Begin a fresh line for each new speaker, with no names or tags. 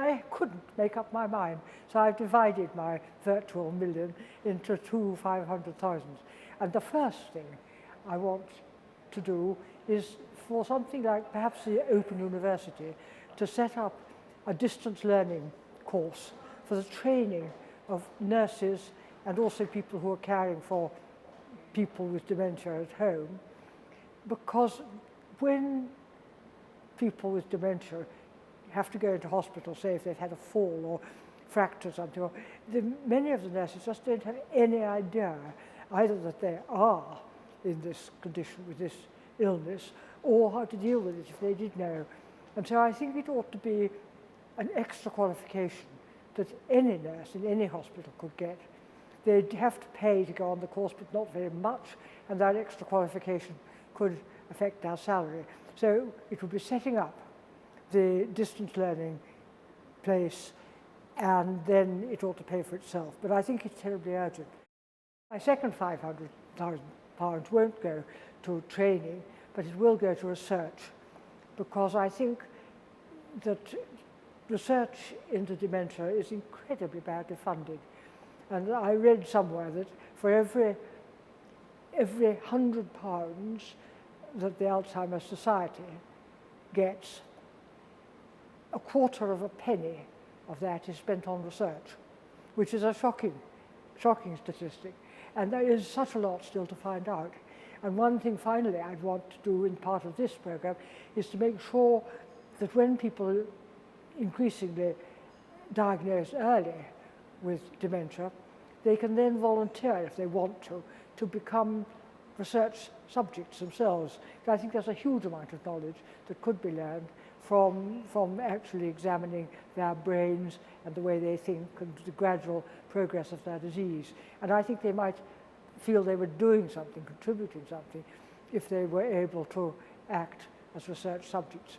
I couldn't make up my mind. So I've divided my virtual million into two 500,000s. And the first thing I want to do is for something like perhaps the Open University to set up a distance learning course for the training of nurses and also people who are caring for people with dementia at home. Because when people with dementia have to go into hospital, say if they've had a fall or fracture or something, or many of the nurses just don't have any idea either that they are in this condition with this illness or how to deal with it if they did know. And so I think it ought to be an extra qualification that any nurse in any hospital could get. They'd have to pay to go on the course, but not very much, and that extra qualification could affect our salary. So it would be setting up the distance learning place, and then it ought to pay for itself. But I think it's terribly urgent. My second £500,000 won't go to training, but it will go to research, because I think that research into dementia is incredibly badly funded. And I read somewhere that for every £100 that the Alzheimer's Society gets, a quarter of a penny of that is spent on research, which is a shocking statistic. And there is such a lot still to find out. And one thing finally I'd want to do in part of this program is to make sure that when people are increasingly diagnosed early with dementia, they can then volunteer, if they want to become research subjects themselves. So I think there's a huge amount of knowledge that could be learned from actually examining their brains and the way they think and the gradual progress of their disease. And I think they might feel they were doing something, contributing something, if they were able to act as research subjects.